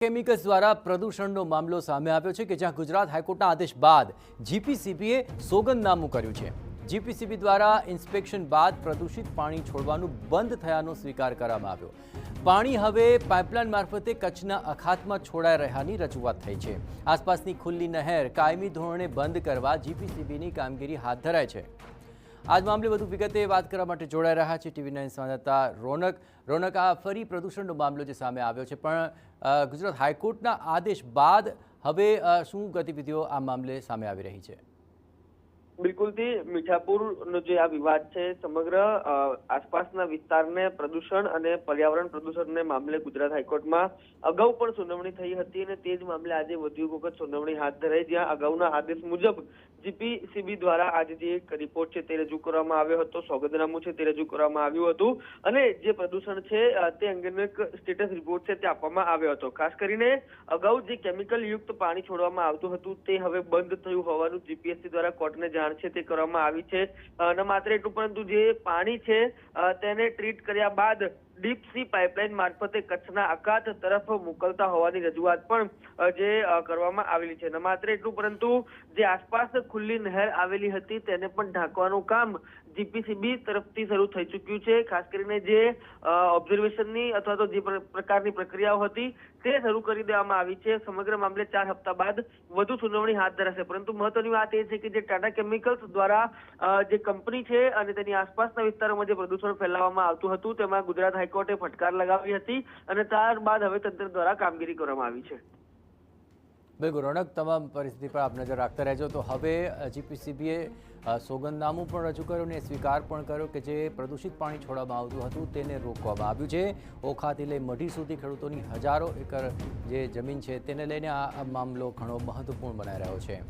Chemicals દ્વારા પ્રદૂષણનો મામલો સામે આવ્યો છે કે જ્યાં ગુજરાત હાઈકોર્ટના આદેશ બાદ જીપીસીબીએ સોગંદનામું કર્યું છે। જીપીસીબી દ્વારા ઇન્સ્પેક્શન બાદ પ્રદૂષિત પાણી છોડવાનું બંધ થયાનો સ્વીકાર કરવામાં આવ્યો। પાણી હવે પાઇપલાઇન મારફતે કચ્છના અખાતમાં છોડાઈ રહ્યાની રજૂઆત થઈ છે। આસપાસની ખુલ્લી નહેર કાયમી ધોરણે બંધ કરવા જીપીસીબીની કામગીરી હાથ ધરાઈ છે। આજ મામલે વધુ વિગતે વાત કરવા માટે જોડાઈ રહ્યા છે ટીવી9 સંવાદદાતા રોનક। આ ફરી પ્રદૂષણનો મામલો જે સામે આવ્યો છે, પણ ગુજરાત હાઈકોર્ટના આદેશ બાદ હવે શું ગતિવિધિઓ આ મામલે સામે આવી રહી છે? બિલકુલ થી મીઠાપુરનો જે આ વિવાદ છે સમગ્ર આસપાસના વિસ્તારને પ્રદૂષણ અને પર્યાવરણ પ્રદૂષણને મામલે ગુજરાત હાઈકોર્ટમાં અગાઉ પણ સુનાવણી થઈ હતી અને તે જ મામલે આજે વધુ એક વખત સુનાવણી હાથ ધરાઈ, જ્યાં અગાઉના આદેશ મુજબ જીપીસીબી દ્વારા આજે જે એક રિપોર્ટ છે તે રજૂ કરવામાં આવ્યો હતો, સોગંદનામું છે તે રજૂ કરવામાં આવ્યું હતું અને જે પ્રદૂષણ છે તે અંગેનો એક સ્ટેટસ રિપોર્ટ છે તે આપવામાં આવ્યો હતો। ખાસ કરીને અગાઉ જે કેમિકલ યુક્ત પાણી છોડવામાં આવતું હતું તે હવે બંધ થયું હોવાનું જીપીએસસી દ્વારા કોર્ટને જાણ છે તે કરવામાં આવી છે। ન માત્ર એટલું પરંતુ જે પાણી છે તેને ટ્રીટ કર્યા બાદ ડીપ સી પાઇપલાઇન મારફતે કચ્છના અખાત તરફ મોકલતા હોવાની રજૂઆત પણ જે કરવામાં આવેલી છે। ન માત્ર એટલું પરંતુ જે આસપાસ ખુલ્લી નહેર આવેલી હતી તેને પણ ઢાંકવાનું કામ જીપીસીબી તરફથી શરૂ થઈ ચૂક્યું છે। ખાસ કરીને જે ઓબ્ઝર્વેશનની અથવા તો જે પ્રકારની પ્રક્રિયાઓ હતી તે શરૂ કરી દેવામાં આવી છે। સમગ્ર મામલે 4 હપ્તા બાદ વધુ સુનાવણી હાથ ધરાશે, પરંતુ મહત્વની વાત એ છે કે જે ટાટા કેમિકલ્સ દ્વારા જે કંપની છે અને તેની આસપાસના વિસ્તારોમાં જે પ્રદૂષણ ફેલાવવામાં આવતું હતું તેમાં ગુજરાત હાઈકોર્ટે ફટકાર લગાવી હતી અને ત્યારબાદ હવે તંત્ર દ્વારા કામગીરી કરવામાં આવી છે। બિલકુલ રોનક, તમામ પરિસ્થિતિ પર આપ નજર રાખતા રહેજો। તો હવે જીપીસીબીએ સોગંદનામું પણ રજૂ કર્યું અને સ્વીકાર પણ કર્યો કે જે પ્રદૂષિત પાણી છોડવામાં આવતું હતું તેને રોકવામાં આવ્યું છે। ઓખાથી લઈ મઢી સુધી ખેડૂતોની હજારો એકર જે જમીન છે તેને લઈને આ મામલો ઘણો મહત્વપૂર્ણ બનાવી રહ્યો છે।